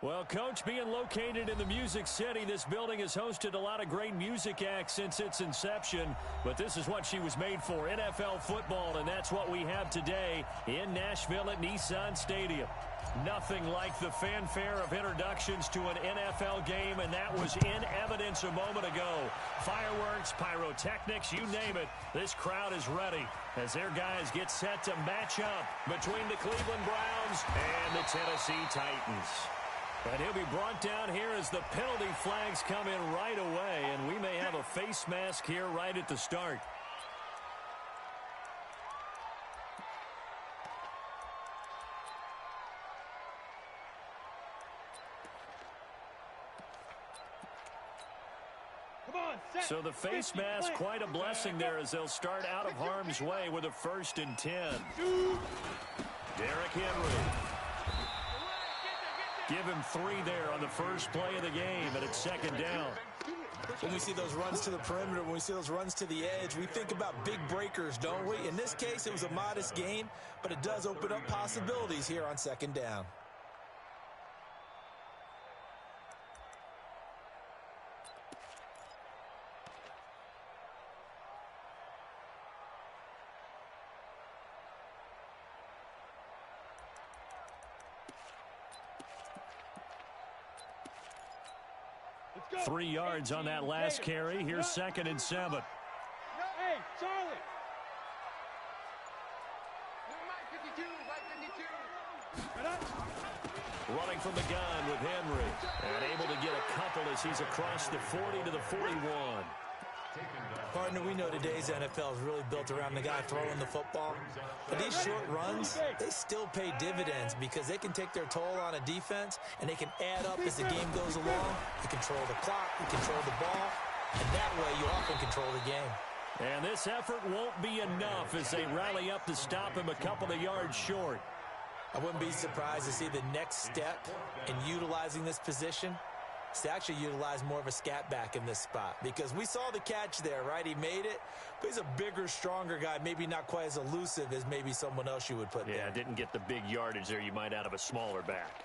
Well, Coach, being located in the Music City, this building has hosted a lot of great music acts since its inception. But this is what she was made for, NFL football, and that's what we have today in Nashville at Nissan Stadium. Nothing like the fanfare of introductions to an NFL game, and that was in evidence a moment ago. Fireworks, pyrotechnics, you name it. This crowd is ready as their guys get set to match up between the Cleveland Browns and the Tennessee Titans. And he'll be brought down here as the penalty flags come in right away, and we may have a face mask here right at the start. So the face mask, quite a blessing there as they'll start out of harm's way with a 1st and 10. Derrick Henry. Give him 3 there on the first play of the game, and it's 2nd down. When we see those runs to the perimeter, when we see those runs to the edge, we think about big breakers, don't we? In this case, it was a modest gain, but it does open up possibilities here on 2nd down. Go. 3 yards on that last carry. Here's 2nd and 7. Hey, Charlie. Running from the gun with Henry. And able to get a couple as he's across the 40 to the 41. Partner, we know today's NFL is really built around the guy throwing the football. But these short runs, they still pay dividends because they can take their toll on a defense, and they can add up as the game goes along. You control the clock, you control the ball, and that way you often control the game. And this effort won't be enough as they rally up to stop him a couple of yards short. I wouldn't be surprised to see the next step in utilizing this position to actually utilize more of a scat back in this spot, because we saw the catch there, right? He made it, but he's a bigger, stronger guy, maybe not quite as elusive as maybe someone else you would put there. Yeah, didn't get the big yardage there you might out of a smaller back.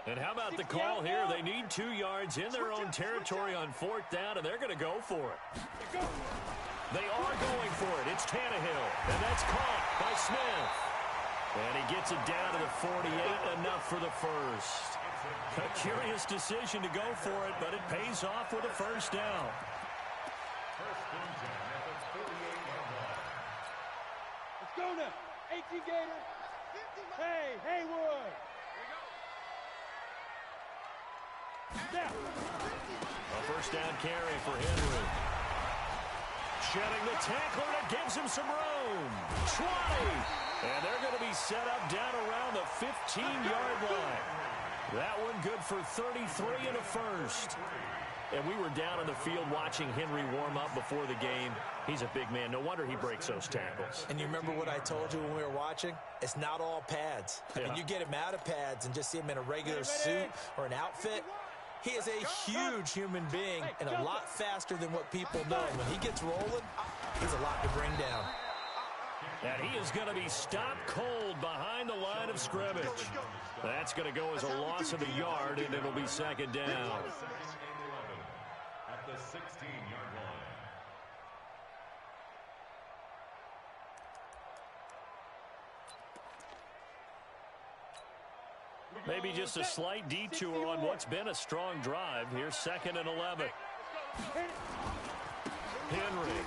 And how about the call here? They need 2 yards in their own territory on 4th down, and they're going to go for it. They are going for it. It's Tannehill, and that's caught by Smith. And he gets it down to the 48, enough for the 1st. A curious decision to go for it, but it pays off with a 1st down. Let's go now. 18 Gator. Hey, Haywood. Down. A 1st down carry for Henry. Shedding the tackler, and it gives him some room. 20. And they're going to be set up down around the 15-yard line. That one good for 33 and a 1st. And we were down on the field watching Henry warm up before the game. He's a big man. No wonder he breaks those tackles. And you remember what I told you when we were watching? It's not all pads. I mean, you get him out of pads and just see him in a regular suit or an outfit. He is a huge human being and a lot faster than what people know. When he gets rolling, he's a lot to bring down. And he is going to be stopped cold behind the line of scrimmage. That's going to go as a loss of a yard, and it'll be 2nd down. At the 16-yard line. Maybe just a slight detour on what's been a strong drive. Here's 2nd and 11. Henry.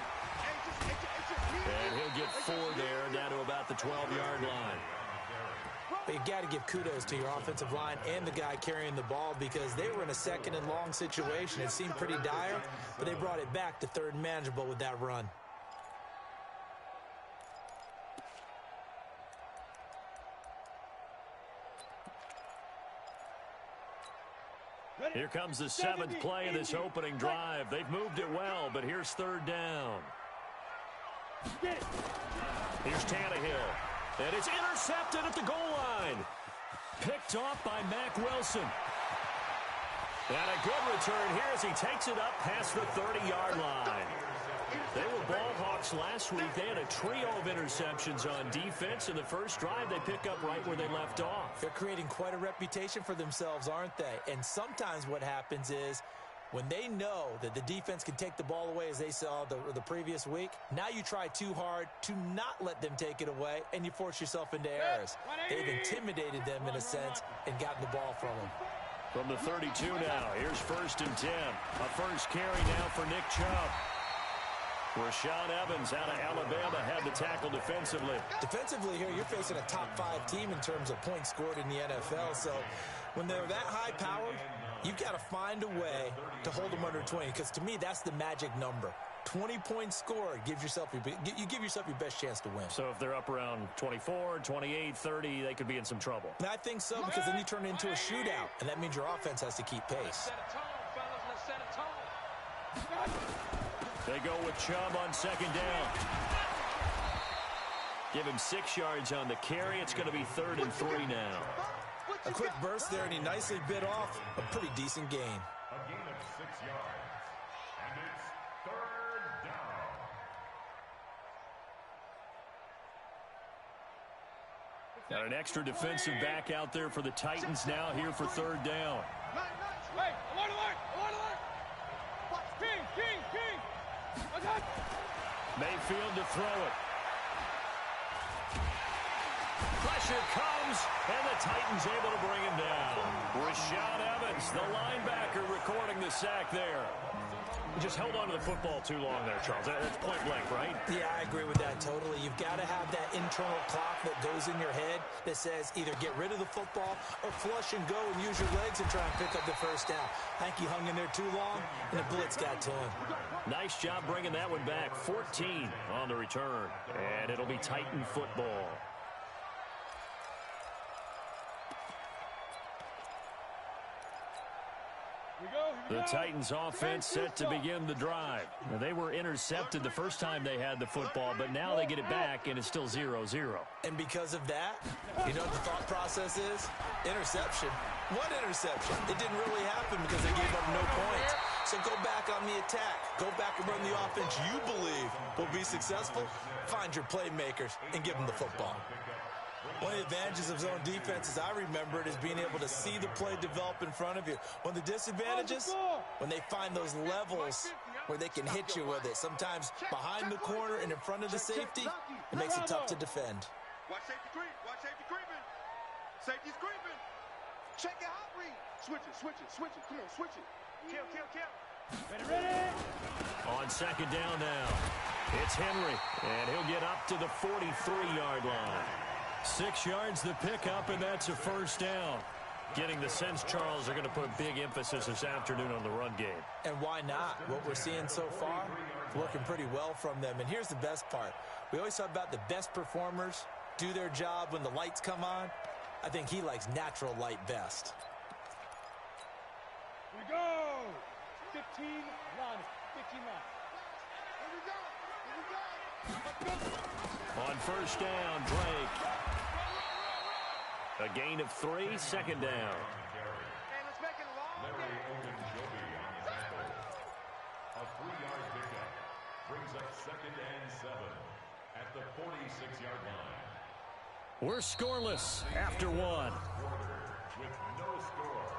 And he'll get 4 there, down to about the 12-yard line. But you got to give kudos to your offensive line and the guy carrying the ball, because they were in a 2nd and long situation. It seemed pretty dire, but they brought it back to 3rd and manageable with that run. Here comes the 7th play of this opening drive. They've moved it well, but here's 3rd down. Here's Tannehill. And it's intercepted at the goal line. Picked off by Mack Wilson. And a good return here as he takes it up past the 30-yard line. They were ball hawks last week. They had a trio of interceptions on defense. In the first drive, they pick up right where they left off. They're creating quite a reputation for themselves, aren't they? And sometimes what happens is when they know that the defense can take the ball away, as they saw the previous week, now you try too hard to not let them take it away, and you force yourself into errors. They've intimidated them in a sense and gotten the ball from them. From the 32 now, here's 1st and 10. A first carry now for Nick Chubb. Rashaan Evans out of Alabama had the tackle defensively. Defensively here, you're facing a top-5 team in terms of points scored in the NFL. So when they're that high-powered, you've got to find a way to hold them under 20. Because to me, that's the magic number. 20 points scored, you give yourself your best chance to win. So if they're up around 24, 28, 30, they could be in some trouble. And I think so, because then you turn it into a shootout, and that means your offense has to keep pace. They go with Chubb on 2nd down. Give him 6 yards on the carry. It's going to be 3rd and 3 now. A quick burst there, and he nicely bit off a pretty decent gain. A gain of 6 yards. And it's 3rd down. Got an extra defensive back out there for the Titans now here for 3rd down. Hey, alert, alert, alert, alert. King. Mayfield to throw it. Pressure comes, and the Titans able to bring him down. Rashaan Evans, the linebacker, recording the sack there. He just held on to the football too long there, Charles. That's point blank, right? Yeah, I agree with that totally. You've got to have that internal clock that goes in your head that says either get rid of the football or flush and go and use your legs and try and pick up the first down. I think he hung in there too long, and the blitz got to him. Nice job bringing that one back. 14 on the return, and it'll be Titan football. The Titans offense set to begin the drive. Now, they were intercepted the first time they had the football, but now they get it back, and it's still 0-0. And because of that, you know what the thought process is? Interception. What interception? It didn't really happen because they gave up no points. So go back on the attack. Go back and run the offense you believe will be successful. Find your playmakers and give them the football. One of the advantages of zone defense, as I remember it, is being able to see the play develop in front of you. One of the disadvantages, when they find those levels where they can hit you with it, sometimes behind the corner and in front of the safety, it makes it tough to defend. Watch safety creep. Watch safety creeping. Safety's creeping. Check your hot read. Switch it. Come on, switch it. Kill. Ready. On 2nd down now, it's Henry, and he'll get up to the 43-yard line. 6 yards the pickup, and that's a first down. Getting the sense, Charles, are going to put big emphasis this afternoon on the run game. And why not? What we're seeing so far, working pretty well from them. And here's the best part. We always talk about the best performers do their job when the lights come on. I think he likes natural light best. Here we go. 15 line. 15 line. Here we go. On 1st down, Drake. A gain of 3, 2nd down. Hey, let's make it long. Larry Ogunjobi on his ankle. A 3-yard pickup brings up 2nd and 7 at the 46-yard line. We're scoreless after 1. With no score.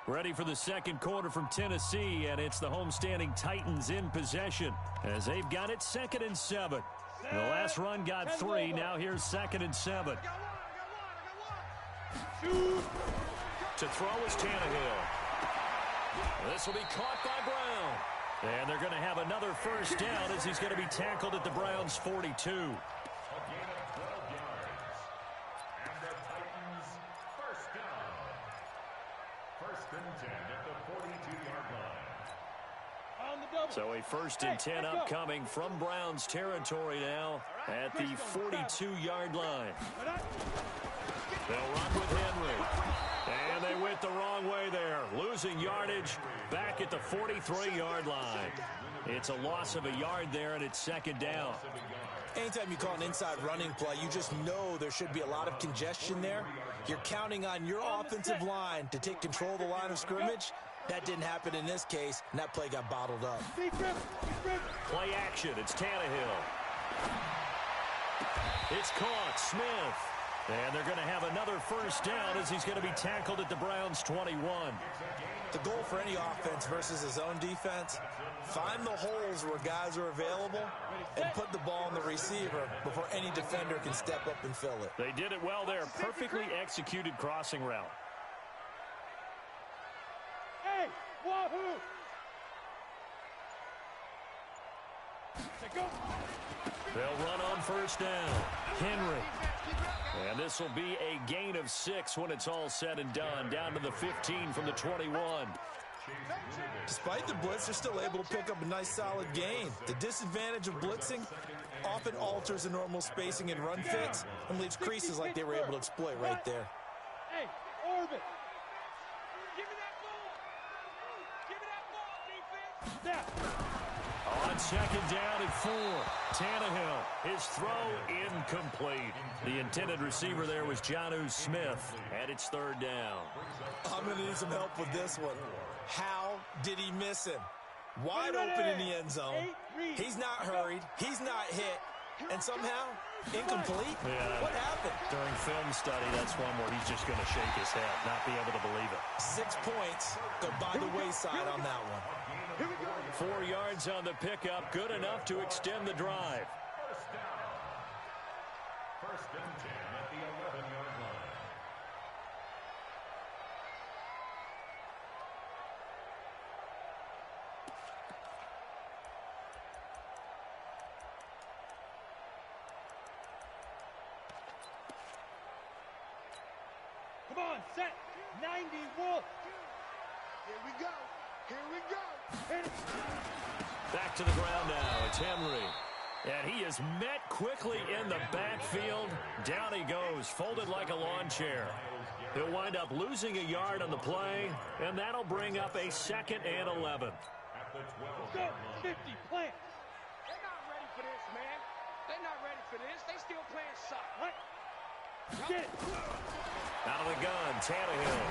Ready for the 2nd quarter from Tennessee, and it's the homestanding Titans in possession as they've got it 2nd and 7. The last run got 3. Now here's 2nd and 7. To throw is Tannehill. This will be caught by Brown. And they're going to have another first down as he's going to be tackled at the Browns' 42. A gain of 12 yards. And the Titans first down. 1st and 10 at the 42-yard line. On the double. So a 1st and 10 upcoming from Browns territory now at the 42-yard line. They'll run with Henry. And they went the wrong way there. Losing yardage back at the 43-yard line. It's a loss of a yard there, and it's 2nd down. Anytime you call an inside running play, you just know there should be a lot of congestion there. You're counting on your offensive line to take control of the line of scrimmage, That didn't happen in this case, and that play got bottled up. Play action. It's Tannehill. It's caught. Smith. And they're going to have another first down as he's going to be tackled at the Browns' 21. The goal for any offense versus his own defense, find the holes where guys are available and put the ball on the receiver before any defender can step up and fill it. They did it well there. Perfectly executed crossing route. Hey, wahoo! Go. They'll run on first down. Henry. And this will be a gain of 6 when it's all said and done. Down to the 15 from the 21. Despite the blitz, they're still able to pick up a nice solid gain. The disadvantage of blitzing often alters the normal spacing and run fits and leaves creases like they were able to exploit right there. Hey, orbit. Give me that ball. Give me that ball, defense. Step. On second down at 4. Tannehill, his throw incomplete. The intended receiver there was Jonnu Smith, and it's third down. I'm going to need some help with this one. How did he miss him? Wide open in the end zone. He's not hurried. He's not hit. And somehow, incomplete? Yeah. What happened? During film study, that's one where he's just going to shake his head, not be able to believe it. 6 points go by the wayside on that one. 4 yards on the pickup, good enough to extend the drive. First and 10 at the 11-yard line. Come on, set. 90 Wolf. Here we go. Here we go. Back to the ground now. It's Henry. And he is met quickly in the backfield. Down he goes, folded like a lawn chair. He'll wind up losing a yard on the play, and that'll bring up a 2nd and 11. At the 12-yard Go. line. 50 plant. They're not ready for this, man. They're not ready for this. They still playing suck. Right. Get it. Out of the gun, Tannehill.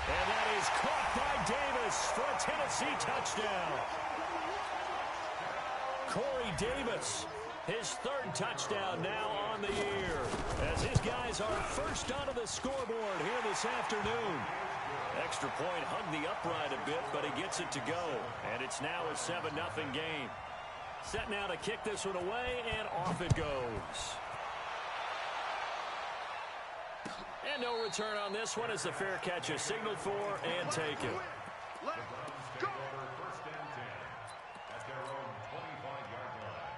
And that is caught by Davis for a Tennessee touchdown. Corey Davis, his 3rd touchdown now on the year, as his guys are first onto the scoreboard here this afternoon. Extra point hugged the upright a bit, but he gets it to go. And it's now a 7-0 game. Set now to kick this one away, and off it goes. And no return on this one as the fair catch is signaled for and taken. Let's Take go. over first and 10 at their own 25-yard line.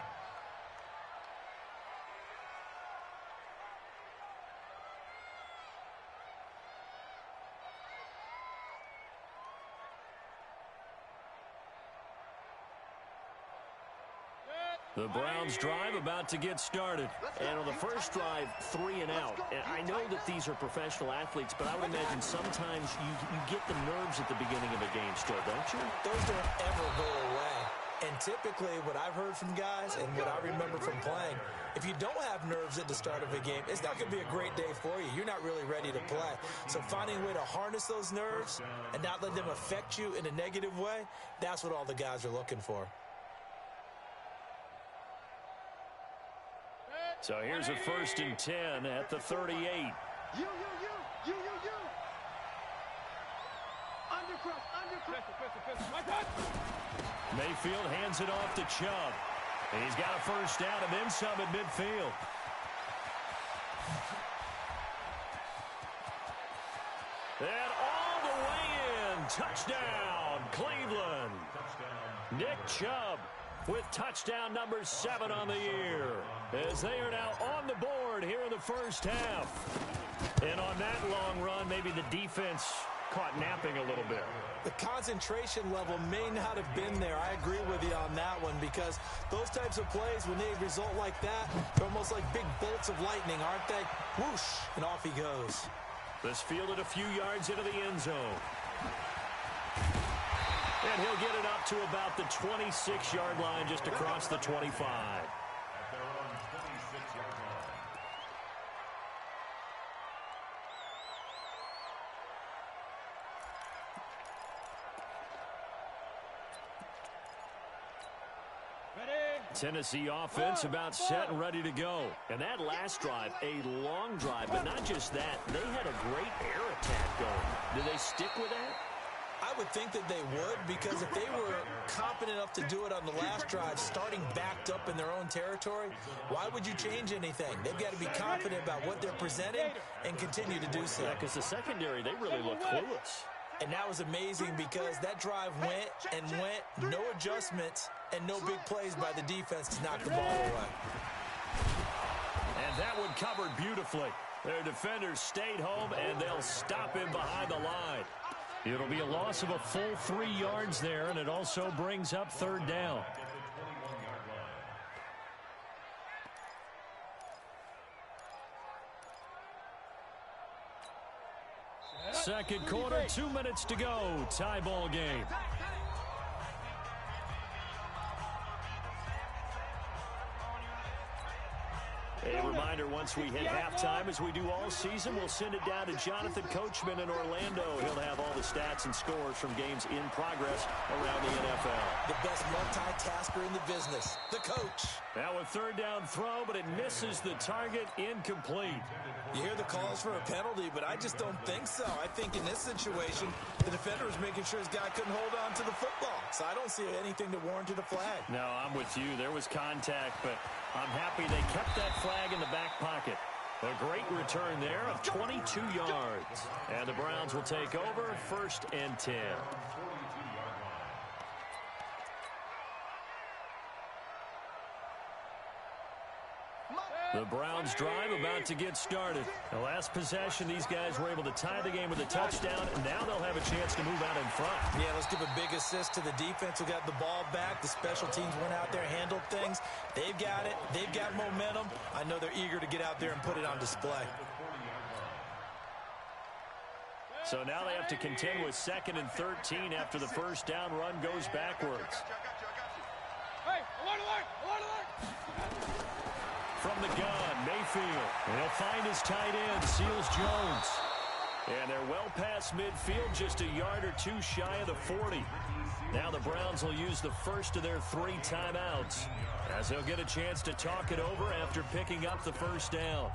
The Browns drive about to get started. And on the first drive, 3 and out. And I know that these are professional athletes, but I would imagine sometimes you get the nerves at the beginning of a game still, don't you? Those don't ever go away. And typically, what I've heard from guys and what I remember from playing, if you don't have nerves at the start of a game, it's not going to be a great day for you. You're not really ready to play. So finding a way to harness those nerves and not let them affect you in a negative way, that's what all the guys are looking for. So here's a 1st and 10 at the 38. You. Undercross. Mayfield hands it off to Chubb. And he's got a first down and then some at midfield. And all the way in. Touchdown, Cleveland. Nick Chubb with touchdown number 7 on the year, as they are now on the board here in the first half. And on that long run, maybe the defense caught napping a little bit. The concentration level may not have been there. I agree with you on that one, because those types of plays, when they result like that, they're almost like big bolts of lightning, aren't they? Whoosh, and off he goes. This fielded a few yards into the end zone. And he'll get it up to about the 26-yard line, just across the 25. At their own 26-yard line. Tennessee offense about set and ready to go. And that last drive, a long drive, but not just that. They had a great air attack going. Do they stick with that? I would think that they would, because if they were competent enough to do it on the last drive, starting backed up in their own territory, why would you change anything? They've got to be confident about what they're presenting and continue to do so. Yeah, because the secondary, they really look clueless. And that was amazing because that drive went and went, no adjustments, and no big plays by the defense to knock the ball away. And that one covered beautifully. Their defenders stayed home, and they'll stop him behind the line. It'll be a loss of a full 3 yards there, and it also brings up third down. Second quarter, 2 minutes to go. Tie ball game. A reminder, once we hit halftime, as we do all season, we'll send it down to Jonathan Coachman in Orlando. He'll have all the stats and scores from games in progress around the NFL. The best multitasker in the business, the coach. Now a third down throw, but it misses the target, incomplete. You hear the calls for a penalty, but I just don't think so. I think in this situation, the defender was making sure his guy couldn't hold on to the football. So I don't see anything to warrant a flag. No, I'm with you. There was contact, but I'm happy they kept that flag in the back pocket. A great return there of 22 yards. And the Browns will take over, 1st and 10. The Browns drive about to get started. The last possession, these guys were able to tie the game with a touchdown, and now they'll have a chance to move out in front. Yeah, let's give a big assist to the defense who got the ball back. The special teams went out there, handled things. They've got it. They've got momentum. I know they're eager to get out there and put it on display. So now they have to contend with 2nd and 13 after the first down run goes backwards. Hey, alert, alert, alert, alert. From the gun, Mayfield. He'll find his tight end, Seals Jones. And they're well past midfield, just a yard or two shy of the 40. Now the Browns will use the first of their 3 timeouts, as they'll get a chance to talk it over after picking up the first down.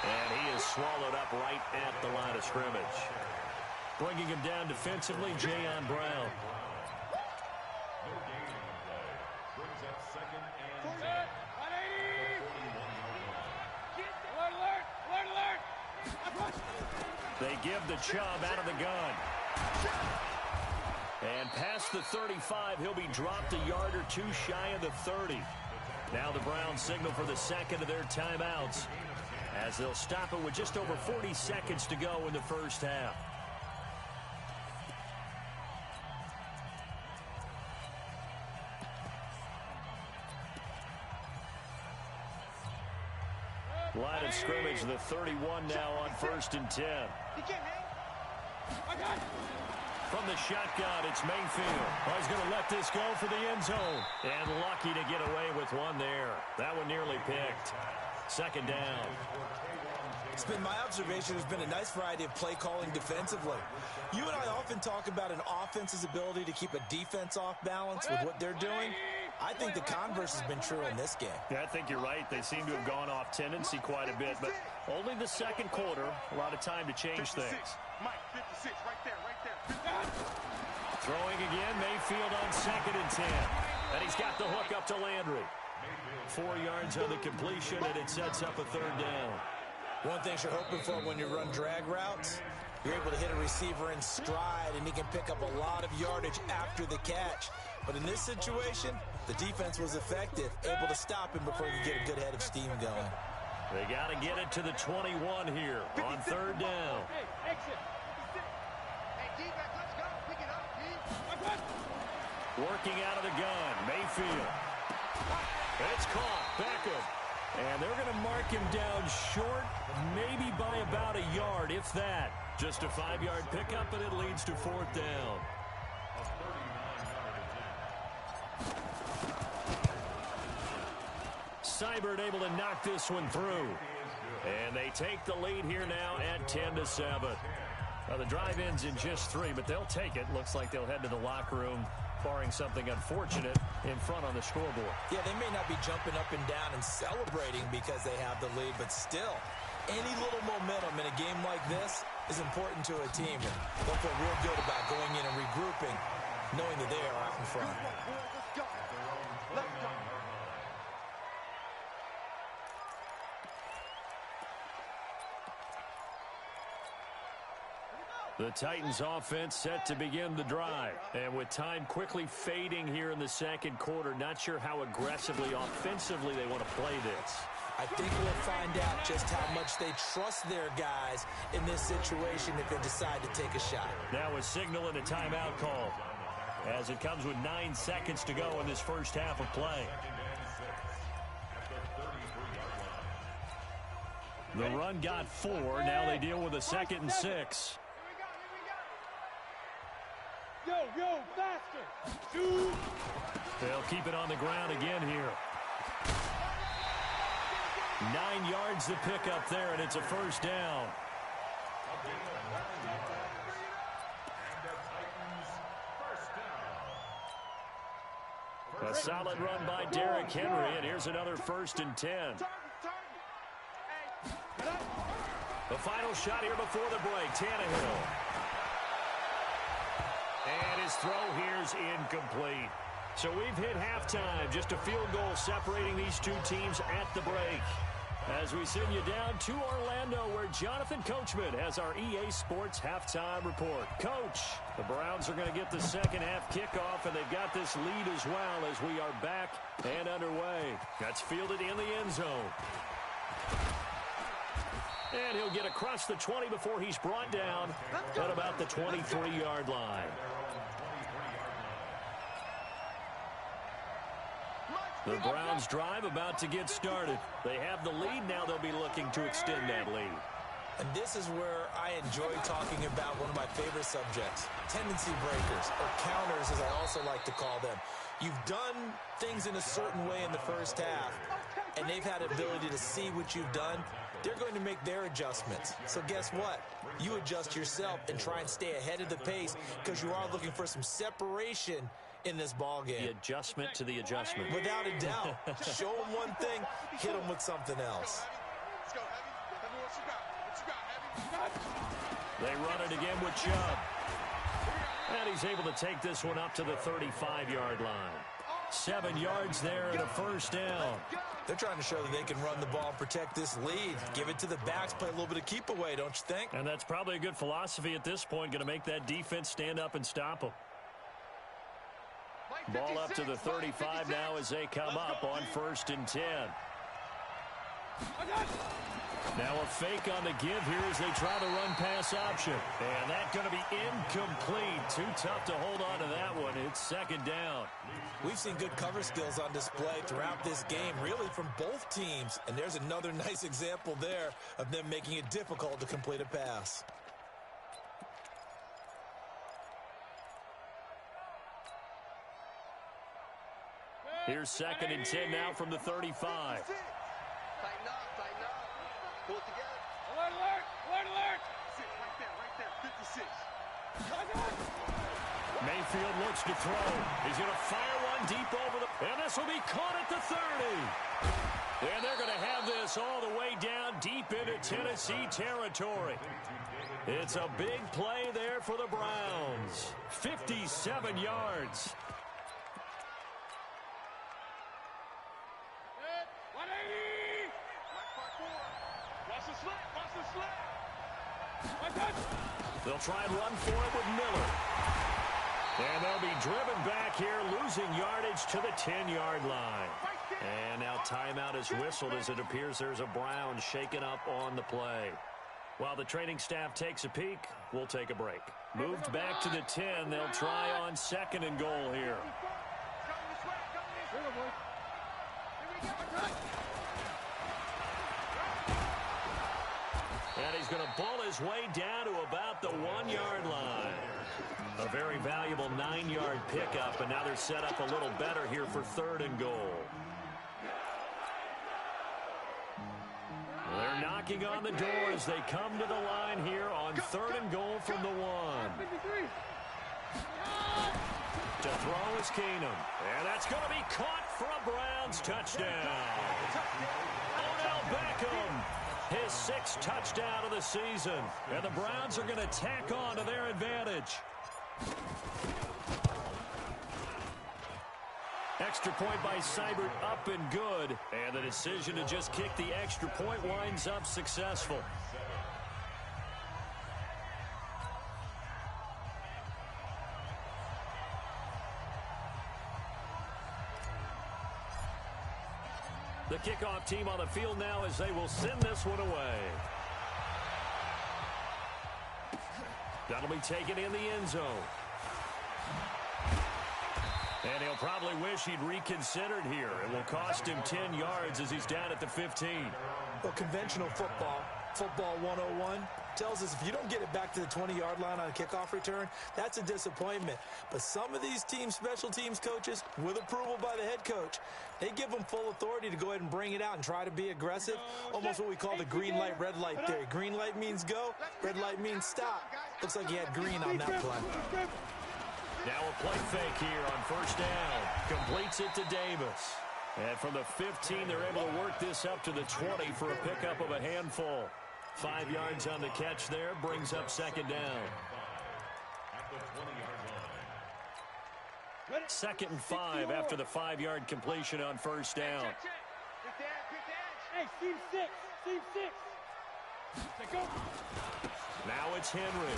And he is swallowed up right at the line of scrimmage. Bringing him down defensively, Jayon Brown. No gain on the play. Brings up 2nd and 10. They give the Chubb out of the gun. And past the 35, he'll be dropped a yard or two shy of the 30. Now the Browns signal for the second of their timeouts, as they'll stop it with just over 40 seconds to go in the first half. Line of scrimmage, the 31 now on 1st and 10. From the shotgun, it's Mayfield. Oh, he's going to let this go for the end zone. And lucky to get away with one there. That one nearly picked. 2nd down. It's been my observation there's been a nice variety of play calling defensively. You and I often talk about an offense's ability to keep a defense off balance with what they're doing. I think the converse has been true in this game. Yeah, I think you're right. They seem to have gone off tendency quite a bit, but only the second quarter, a lot of time to change things. Mike, 56, right there, right there. Throwing again, Mayfield on 2nd and 10. And he's got the hook up to Landry. 4 yards on the completion, and it sets up a 3rd down. One thing you're hoping for when you run drag routes, you're able to hit a receiver in stride, and he can pick up a lot of yardage after the catch. But in this situation, the defense was effective, able to stop him before he could get a good head of steam going. They got to get it to the 21 here on 3rd down. Hey, exit. Hey, D-back, let's go. Pick it up, D. Working out of the gun, Mayfield. It's caught, Beckham. And they're going to mark him down short, maybe by about a yard, if that. Just a 5-yard pickup, and it leads to 4th down. Seibert able to knock this one through. And they take the lead here now at 10-7. Well, the drive ends in just 3, but they'll take it. Looks like they'll head to the locker room, barring something unfortunate, in front on the scoreboard. Yeah, they may not be jumping up and down and celebrating because they have the lead, but still, any little momentum in a game like this is important to a team. And they'll feel real good about going in and regrouping, knowing that they are out in front. Let's go. Let's go. The Titans offense set to begin the drive. And with time quickly fading here in the second quarter, not sure how aggressively, offensively they want to play this. I think we'll find out just how much they trust their guys in this situation if they decide to take a shot. Now a signal and a timeout call, as it comes with 9 seconds to go in this first half of play. The run got 4. Now they deal with a 2nd and 6. Yo, faster! Shoot! They'll keep it on the ground again here. 9 yards to pick up there, and it's a first down. A solid run by Derrick Henry, and here's another 1st and 10. The final shot here before the break, Tannehill. And his throw here's incomplete. So we've hit halftime. Just a field goal separating these two teams at the break. As we send you down to Orlando, where Jonathan Coachman has our EA Sports halftime report. Coach, the Browns are going to get the second half kickoff, and they've got this lead as well as we are back and underway. That's fielded in the end zone. And he'll get across the 20 before he's brought down at about the 23-yard line. The Browns drive about to get started. They have the lead. Now they'll be looking to extend that lead. And this is where I enjoy talking about one of my favorite subjects, tendency breakers, or counters as I also like to call them. You've done things in a certain way in the first half, and they've had the ability to see what you've done. They're going to make their adjustments. So guess what? You adjust yourself and try and stay ahead of the pace because you are looking for some separation in this ball game. The adjustment to the adjustment. Without a doubt. Show them one thing, hit them with something else. Let's go, Heavy. Heavy, what you got? What you got, Heavy? They run it again with Chubb. And he's able to take this one up to the 35-yard line. 7 yards there and a first down. They're trying to show that they can run the ball and protect this lead. Give it to the backs, play a little bit of keep away, don't you think? And that's probably a good philosophy at this point, going to make that defense stand up and stop them. Ball up to the 35 now as they come up on 1st and 10. Now a fake on the give here as they try to run pass option. And that's going to be incomplete. Too tough to hold on to that one. It's 2nd down. We've seen good cover skills on display throughout this game, really from both teams. And there's another nice example there of them making it difficult to complete a pass. Here's 2nd and 10 now from the 35. Tighten up, tighten up. Pull it together. Alert, alert, alert, alert! Right there, 56. Mayfield looks to throw. He's going to fire one deep over the... And this will be caught at the 30. And they're going to have this all the way down deep into Tennessee territory. It's a big play there for the Browns. 57 yards. 180! Watch the slant, watch the slant. They'll try and run for it with Miller. And they'll be driven back here, losing yardage to the 10-yard line. And now timeout is whistled as it appears there's a Brown shaken up on the play. While the training staff takes a peek, we'll take a break. Moved back to the 10. They'll try on 2nd and goal here. And he's going to bull his way down to about the 1-yard line. A very valuable 9-yard pickup, and now they're set up a little better here for 3rd and goal. knocking on the door as they come to the line here on 3rd and goal from the 1. To throw is Keenum. And that's going to be caught for a Browns touchdown. Odell Beckham, his 6th touchdown of the season. And the Browns are going to tack on to their advantage. Extra point by Seibert up and good. And the decision to just kick the extra point winds up successful. The kickoff team on the field now as they will send this one away. That'll be taken in the end zone. And he'll probably wish he'd reconsidered here. It will cost him 10 yards as he's down at the 15. Well, conventional football 101, tells us if you don't get it back to the 20-yard line on a kickoff return, that's a disappointment. But some of these teams, special teams coaches, with approval by the head coach, they give them full authority to go ahead and bring it out and try to be aggressive, almost what we call the green light, red light theory. Green light means go, red light means stop. Looks like he had green on that play. Now a play fake here on 1st down. Completes it to Davis. And from the 15, they're able to work this up to the 20 for a pickup of a handful. 5 yards on the catch there, brings up 2nd down. 2nd and 5 after the 5-yard completion on 1st down. Hey, team 6. Team 6. Now it's Henry.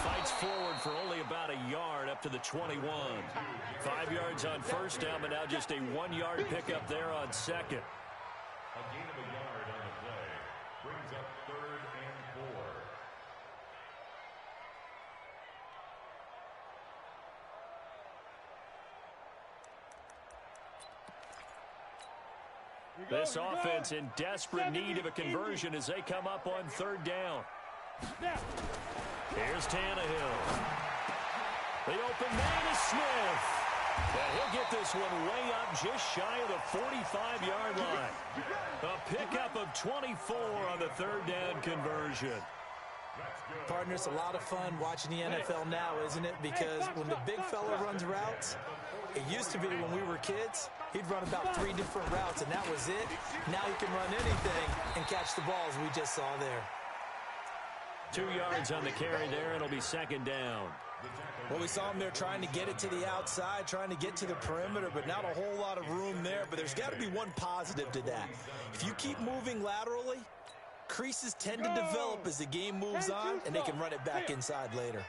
Fights forward for only about a yard up to the 21. 5 yards on 1st down, but now just a 1-yard pickup there on 2nd. A gain of a yard on the play brings up 3rd and 4. This offense in desperate need of a conversion as they come up on 3rd down. Here's Tannehill. The open man is Smith. And he'll get this one way up just shy of the 45-yard line. A pickup of 24 on the 3rd down conversion. Partner, it's a lot of fun watching the NFL now, isn't it? Because when the big fella runs routes, it used to be when we were kids, he'd run about 3 different routes, and that was it. Now he can run anything and catch the balls we just saw there. 2 yards on the carry there, and it'll be 2nd down. Well, we saw him there trying to get it to the outside, trying to get to the perimeter, but not a whole lot of room there. But there's got to be one positive to that. If you keep moving laterally, creases tend to develop as the game moves on, and they can run it back inside later.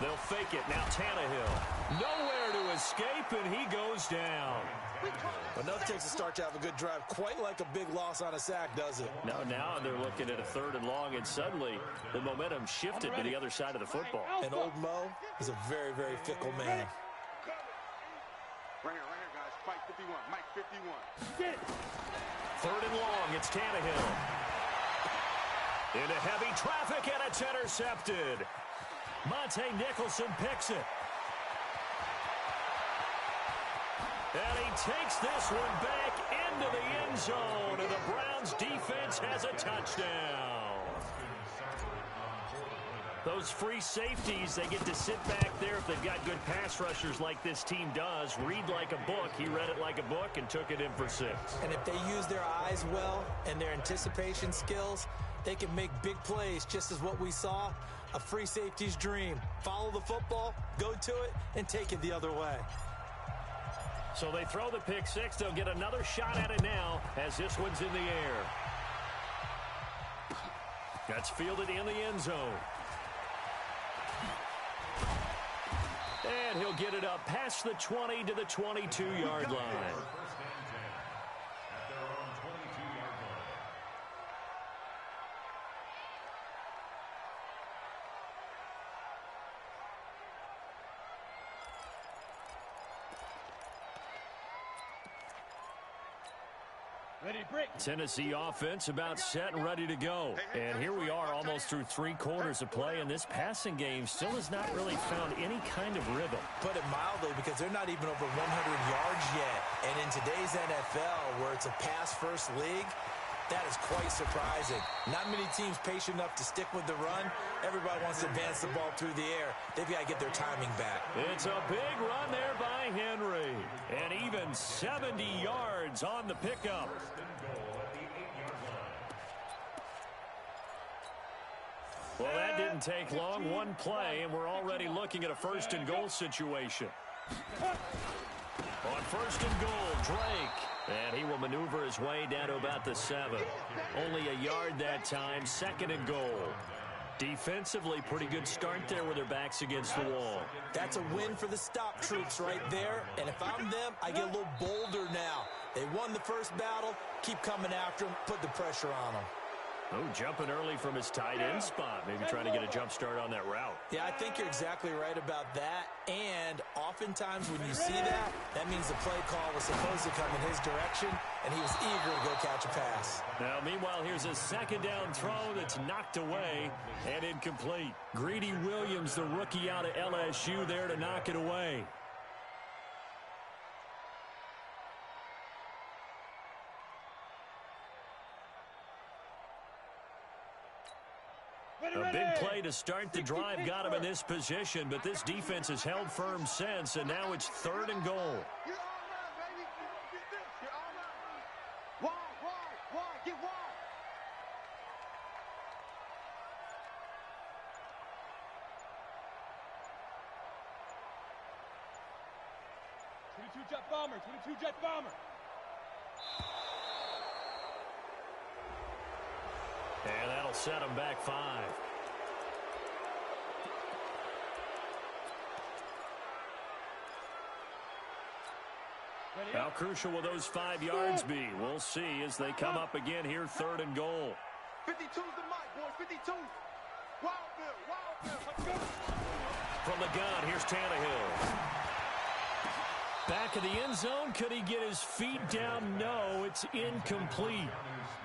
They'll fake it. Now Tannehill. Nowhere to escape, and he goes down. Enough takes a start to have a good drive. Quite like a big loss on a sack, does it? Now they're looking at a 3rd and long, and suddenly the momentum shifted to the other side of the football. And old Mo is a very, very fickle man. Right here, guys. Fight 51. Mike 51. 3rd and long. It's Tannehill. Into heavy traffic, and it's intercepted. Monte Nicholson picks it. And he takes this one back into the end zone, and the Browns defense has a touchdown. Those free safeties, they get to sit back there if they've got good pass rushers like this team does. Read like a book. He read it like a book and took it in for 6. And if they use their eyes well and their anticipation skills, they can make big plays, just as what we saw, a free safety's dream. Follow the football, go to it, and take it the other way. So they throw the pick 6. They'll get another shot at it now as this one's in the air. That's fielded in the end zone. And he'll get it up past the 20 to the 22-yard line. Tennessee offense about set and ready to go. And here we are almost through 3 quarters of play, and this passing game still has not really found any kind of rhythm. Put it mildly, because they're not even over 100 yards yet. And in today's NFL, where it's a pass-first league, that is quite surprising. Not many teams patient enough to stick with the run. Everybody wants to advance the ball through the air. They've got to get their timing back. It's a big run there by Henry. And even 70 yards on the pickup. Well, that didn't take long. One play, and we're already looking at a first-and-goal situation. On first and goal, Drake. And he will maneuver his way down to about the 7. Only a yard that time, second and goal. Defensively, pretty good start there with their backs against the wall. That's a win for the stop troops right there. And if I'm them, I get a little bolder now. They won the first battle. Keep coming after them. Put the pressure on them. Oh, jumping early from his tight end spot. Maybe trying to get a jump start on that route. Yeah, I think you're exactly right about that. And oftentimes when you see that, that means the play call was supposed to come in his direction, and he was eager to go catch a pass. Now, meanwhile, here's a second down throw that's knocked away and incomplete. Greedy Williams, the rookie out of LSU, there to knock it away. A big play to start the drive got him in this position, but this defense has held firm since, and now it's third and goal. You're all right, baby. Get this. You're all right. Wide. Get wide. #22 Jet Bomber. And that'll set him back 5. How crucial will those 5 yards be? We'll see as they come up again here, third and goal. 52's the mic, boys. 52. Wild Bill. From the gun, here's Tannehill. Back of the end zone. Could he get his feet down? No, it's incomplete.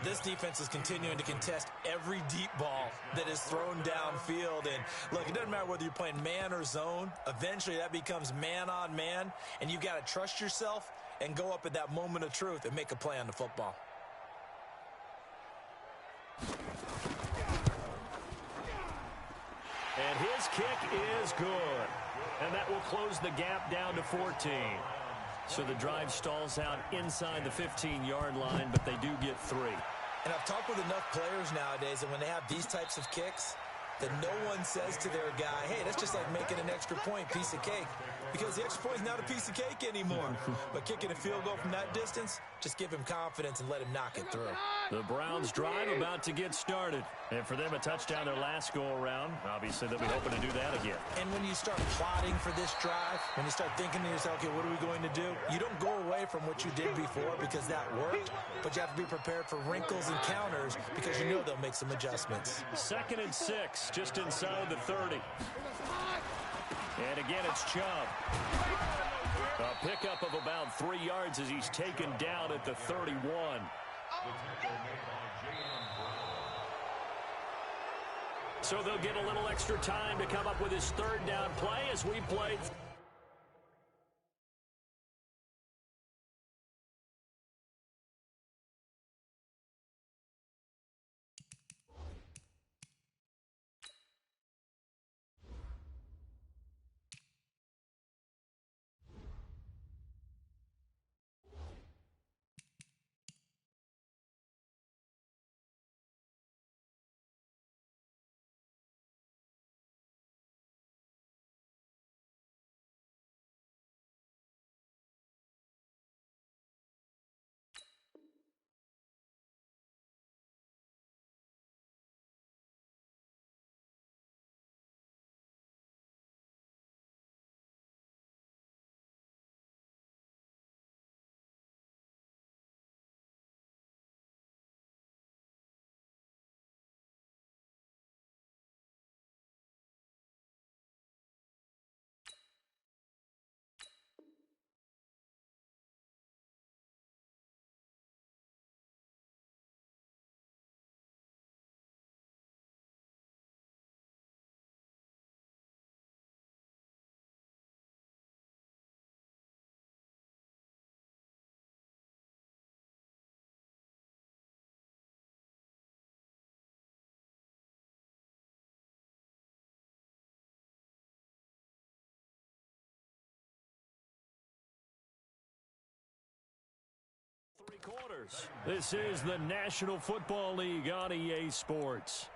This defense is continuing to contest every deep ball that is thrown downfield. And, look, it doesn't matter whether you're playing man or zone. Eventually, that becomes man-on-man, and you've got to trust yourself and go up at that moment of truth and make a play on the football. And his kick is good. And that will close the gap down to 14. So the drive stalls out inside the 15-yard line, but they do get 3. And I've talked with enough players nowadays that when they have these types of kicks, that no one says to their guy, hey, that's just like making an extra point, piece of cake. Because the extra point is not a piece of cake anymore. But kicking a field goal from that distance, just give him confidence and let him knock it through. The Browns drive about to get started. And for them, a touchdown their last go-around. Obviously, they'll be hoping to do that again. And when you start plotting for this drive, when you start thinking to yourself, okay, what are we going to do? You don't go away from what you did before because that worked. But you have to be prepared for wrinkles and counters because you know they'll make some adjustments. 2nd and 6, just inside the 30. And again, it's Chubb. A pickup of about 3 yards as he's taken down at the 31. So they'll get a little extra time to come up with his third down play as we play This is the National Football League on EA Sports.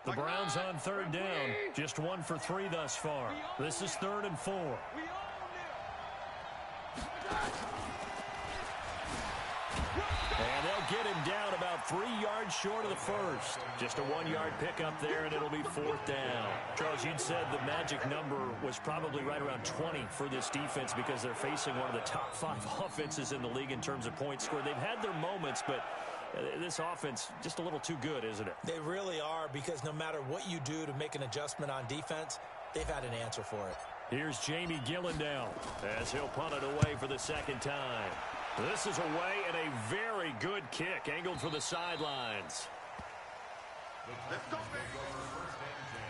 The Browns on third down, just 1 for 3 thus far. This is 3rd and 4. And they'll get him down about 3 yards short of the first. Just a 1-yard pickup there, and it'll be 4th down. Charles, you'd said the magic number was probably right around 20 for this defense because they're facing one of the top 5 offenses in the league in terms of points scored. They've had their moments, but this offense just a little too good, isn't it? They really are, because no matter what you do to make an adjustment on defense, they've had an answer for it. Here's Jamie Gillendow as he'll punt it away for the 2nd time. This is away, and a very good kick angled for the sidelines. Let's go, baby. First and 10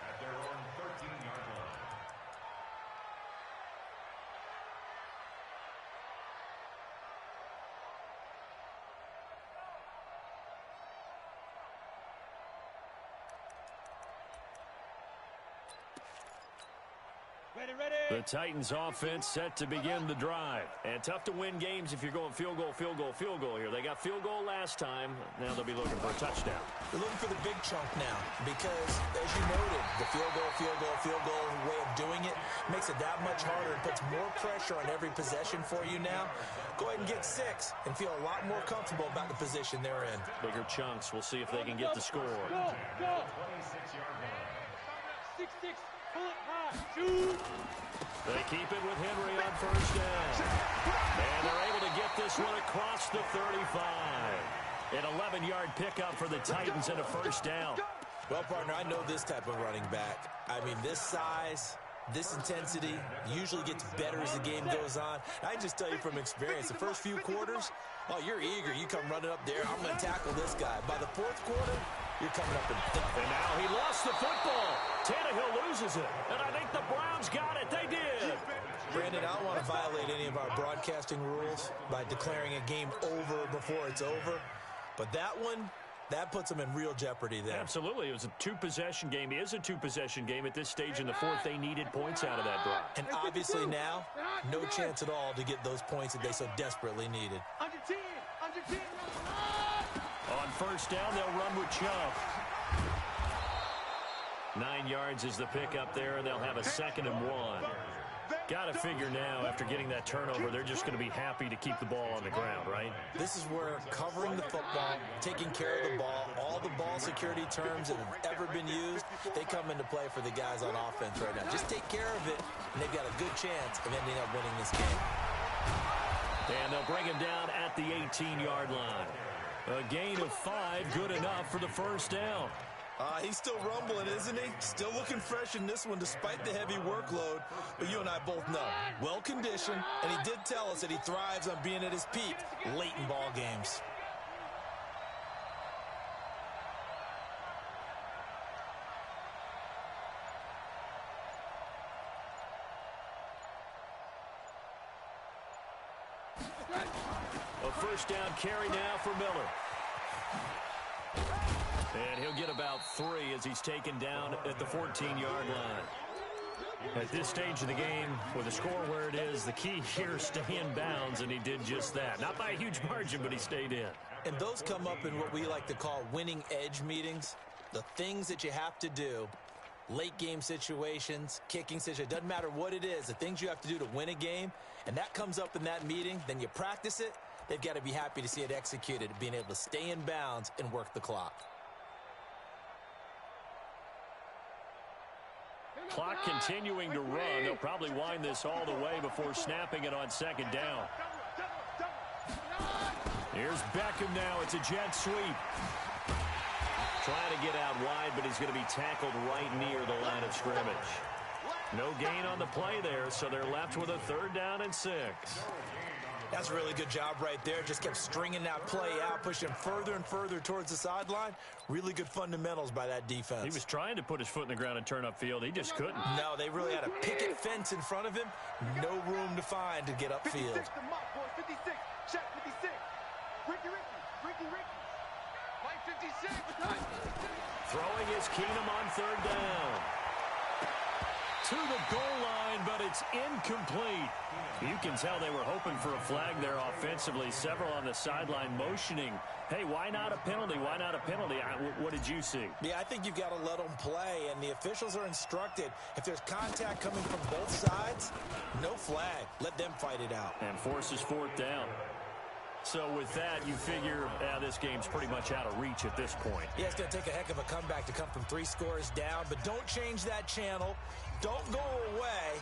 at their own 13-yard line. The Titans offense set to begin the drive. And tough to win games if you're going field goal, field goal, field goal here. They got field goal last time. Now they'll be looking for a touchdown. They're looking for the big chunk now because, as you noted, the field goal way of doing it makes it that much harder. It puts more pressure on every possession for you now. Go ahead and get 6 and feel a lot more comfortable about the position they're in. Bigger chunks. We'll see if they can get the score. 26-yard line. 6-6. Pull it high. Shoot. They keep it with Henry on first down. And they're able to get this one across the 35. An 11-yard pickup for the Titans and a first down. Well, partner, I know this type of running back. I mean, this size, this intensity usually gets better as the game goes on. I just tell you from experience, the first few quarters, oh, you're eager. You come running up there. I'm going to tackle this guy. By the 4th quarter, you're coming up and And now he lost the football. Tannehill loses it. And I think the Browns got it. They did. Brandon, I don't want to violate any of our broadcasting rules by declaring a game over before it's over. But that one, that puts them in real jeopardy there. Absolutely. It was a 2-possession game. It is a 2-possession game at this stage in the 4th. They needed points out of that drive. And obviously now, no chance at all to get those points that they so desperately needed. Under 10. Under 10. On first down, they'll run with Chubb. 9 yards is the pickup there, and they'll have a 2nd and 1. Got to figure now, after getting that turnover, they're just going to be happy to keep the ball on the ground, right? This is where covering the football, taking care of the ball, all the ball security terms that have ever been used, they come into play for the guys on offense right now. Just take care of it, and they've got a good chance of ending up winning this game. And they'll bring him down at the 18-yard line. A gain of 5, good enough for the first down. He's still rumbling, isn't he? Still looking fresh in this one despite the heavy workload. But you and I both know, well-conditioned, and he did tell us that he thrives on being at his peak late in ball games. A first down carry now for Miller. And he'll get about 3 as he's taken down at the 14-yard line. At this stage of the game, with the score where it is, the key here, stay in bounds, and he did just that. Not by a huge margin, but he stayed in. And those come up in what we like to call winning edge meetings. The things that you have to do, late game situations, kicking situations, doesn't matter what it is, the things you have to do to win a game, and that comes up in that meeting, then you practice it, they've got to be happy to see it executed, being able to stay in bounds and work the clock. Clock continuing to run. They'll probably wind this all the way before snapping it on 2nd down. Here's Beckham now. It's a jet sweep. Trying to get out wide, but he's going to be tackled right near the line of scrimmage. No gain on the play there, so they're left with a 3rd down and 6. That's a really good job right there. Just kept stringing that play out, pushing further and further towards the sideline. Really good fundamentals by that defense. He was trying to put his foot in the ground and turn upfield. He just couldn't. No, they really had a picket fence in front of him. No room to find to get upfield. 56 to Mike, boy. 56. Shaq, 56. Ricky. Mike, 56. Throwing is Keenum on 3rd down. To the goal line, but it's incomplete. You can tell they were hoping for a flag there offensively. Several on the sideline motioning. Hey, why not a penalty? Why not a penalty? What did you see? Yeah, I think you've got to let them play, and the officials are instructed. If there's contact coming from both sides, no flag. Let them fight it out. And forces 4th down. So with that, you figure this game's pretty much out of reach at this point. Yeah, it's going to take a heck of a comeback to come from 3 scores down, but don't change that channel. Don't go away.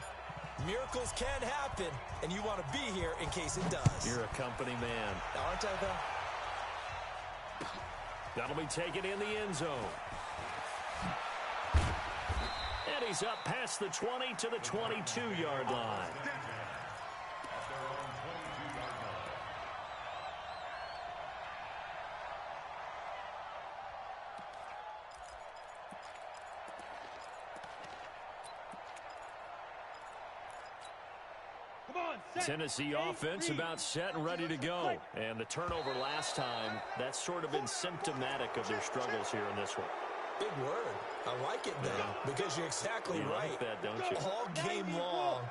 Miracles can happen, and you want to be here in case it does. You're a company man. Aren't I, though? That'll be taken in the end zone. And he's up past the 20 to the 22-yard line. Tennessee offense about set and ready to go. And the turnover last time, that's sort of been symptomatic of their struggles here in this one. Big word. I like it, though, because you're exactly right. Like that, don't you? All game long,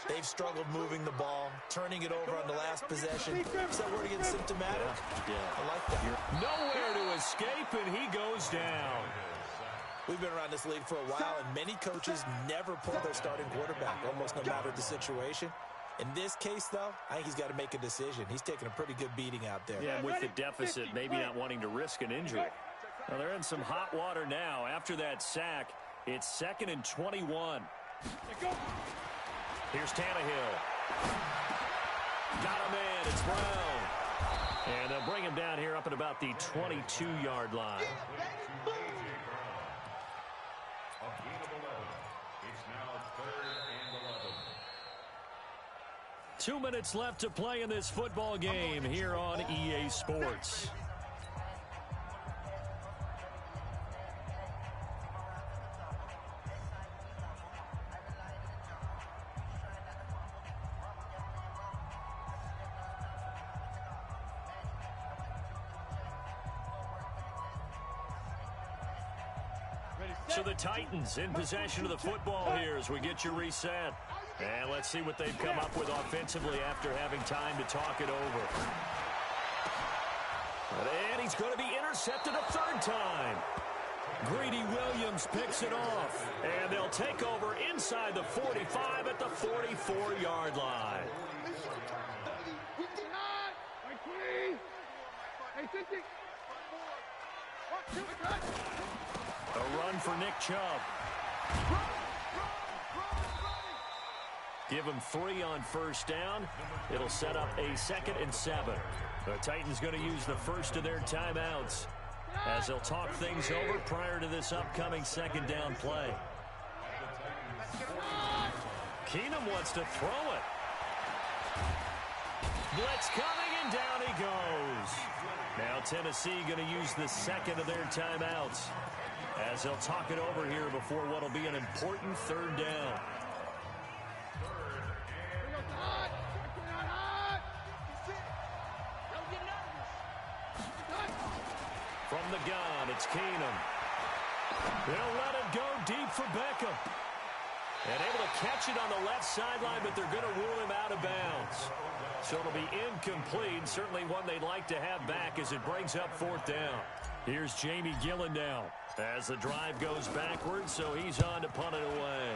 they've struggled moving the ball, turning it over on the last possession. Is that word again, symptomatic? Yeah. I like that. Nowhere to escape, and he goes down. We've been around this league for a while, and many coaches never pull their starting quarterback, almost no matter the situation. In this case, though, I think he's got to make a decision. He's taking a pretty good beating out there. Yeah, with the deficit, maybe not wanting to risk an injury. Well, they're in some hot water now. After that sack, it's 2nd and 21. Here's Tannehill. Got a man. It's Brown. And they'll bring him down here up at about the 22-yard line. A gain of 11. It's now 3rd and 11. 2 minutes left to play in this football game here on EA Sports. So the Titans in possession of the football here as we get you reset. And let's see what they've come up with offensively after having time to talk it over. And he's going to be intercepted a 3rd time. Greedy Williams picks it off. And they'll take over inside the 45 at the 44-yard line. A run for Nick Chubb. Give him 3 on 1st down. It'll set up a 2nd and 7. The Titans going to use the first of their timeouts as they'll talk things over prior to this upcoming 2nd down play. Keenum wants to throw it. Blitz coming, and down he goes. Now Tennessee going to use the 2nd of their timeouts as they'll talk it over here before what will be an important 3rd down. From the gun, it's Keenum. They'll let it go deep for Beckham. And able to catch it on the left sideline, but they're going to rule him out of bounds. So it'll be incomplete. Certainly one they'd like to have back as it brings up 4th down. Here's Jamie Gillen now as the drive goes backwards, so he's on to punt it away.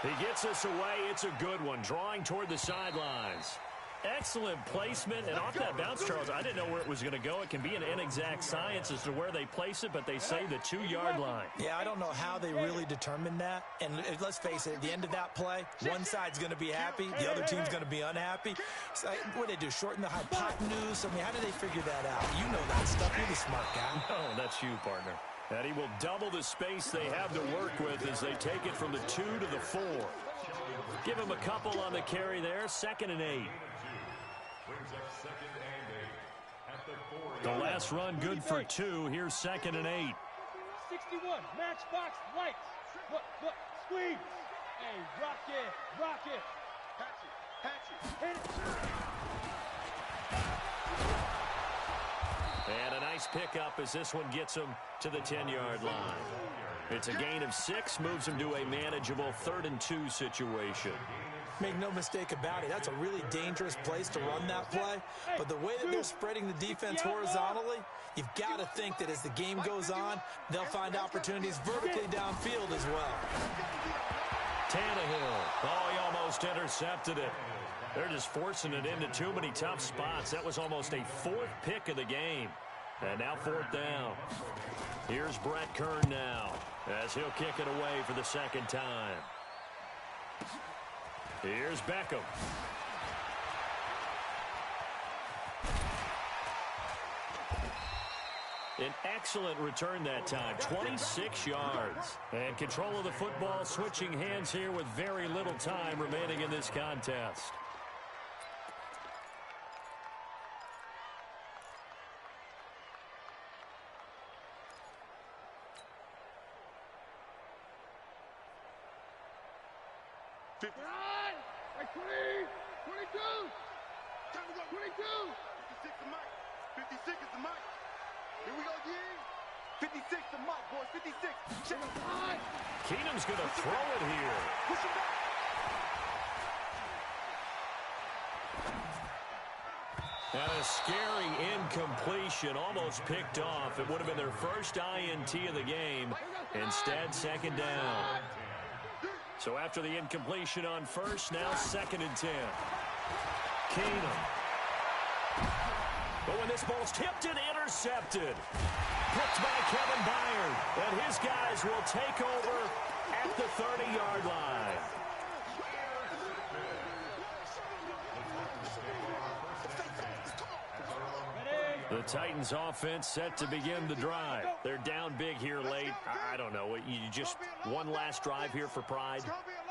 He gets us away. It's a good one, drawing toward the sidelines. Excellent placement, and off that bounce, Charles, I didn't know where it was going to go. It can be an inexact science as to where they place it, but they say the 2-yard line. Yeah, I don't know how they really determined that. And let's face it, at the end of that play, one side's going to be happy, the other team's going to be unhappy. So, what do they do, shorten the hypotenuse? I mean, how do they figure that out? You know that stuff. You're the smart guy. No, that's you, partner. And he will double the space they have to work with as they take it from the 2 to the 4. Give him a couple on the carry there. 2nd and 8. Brings up 2nd and 8 at the 40. The last run good for 2. Here's 2nd and 8. 61, matchbox lights. Look, squeeze. Hey, rock it. Hatch it. And a nice pickup as this one gets him to the 10-yard line. It's a gain of 6, moves him to a manageable 3rd and 2 situation. Make no mistake about it, that's a really dangerous place to run that play. But the way that they're spreading the defense horizontally, you've got to think that as the game goes on, they'll find opportunities vertically downfield as well. Tannehill. Oh, he almost intercepted it. They're just forcing it into too many tough spots. That was almost a 4th pick of the game. And now 4th down. Here's Brett Kern now as he'll kick it away for the 2nd time. Here's Beckham. An excellent return that time, 26 yards. And control of the football switching hands here with very little time remaining in this contest. Like 20, 22, 22. 56 the mic. 56 is the mic. Here we go again. 56 the mic, boys. 56. Check it out. Keenum's going to throw it here. Push him back. And a scary incompletion, almost picked off. It would have been their first INT of the game. Instead, 2nd down. So after the incompletion on 1st, now 2nd and 10. Keenum. But when this ball's tipped and intercepted. Picked by Kevin Byard. And his guys will take over at the 30-yard line. The Titans offense set to begin the drive. They're down big here late. I don't know. You just one last drive here for pride.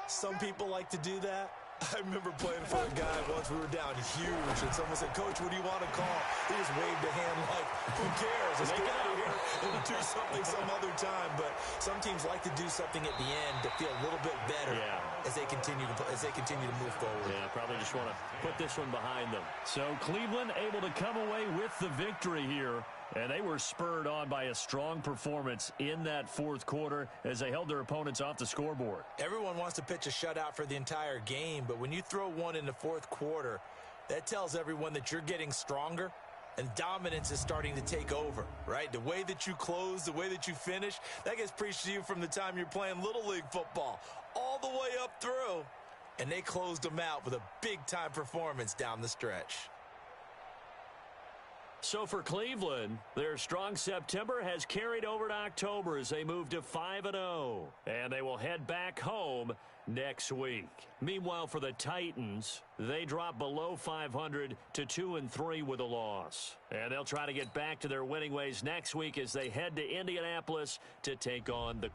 Some people like to do that. I remember playing for a guy once. We were down huge, and someone said, "Coach, what do you want to call?" He just waved a hand like, "Who cares? Let's get out of here and do something some other time." But some teams like to do something at the end to feel a little bit better as they continue to move forward. Yeah, probably just want to put this one behind them. So Cleveland able to come away with the victory here. And they were spurred on by a strong performance in that 4th quarter as they held their opponents off the scoreboard. Everyone wants to pitch a shutout for the entire game, but when you throw one in the 4th quarter, that tells everyone that you're getting stronger and dominance is starting to take over, right? The way that you close, the way that you finish, that gets preached to you from the time you're playing Little League football all the way up through. And they closed them out with a big-time performance down the stretch. So for Cleveland, their strong September has carried over to October as they move to 5-0. And they will head back home next week. Meanwhile, for the Titans, they drop below 500 to 2-3 with a loss. And they'll try to get back to their winning ways next week as they head to Indianapolis to take on the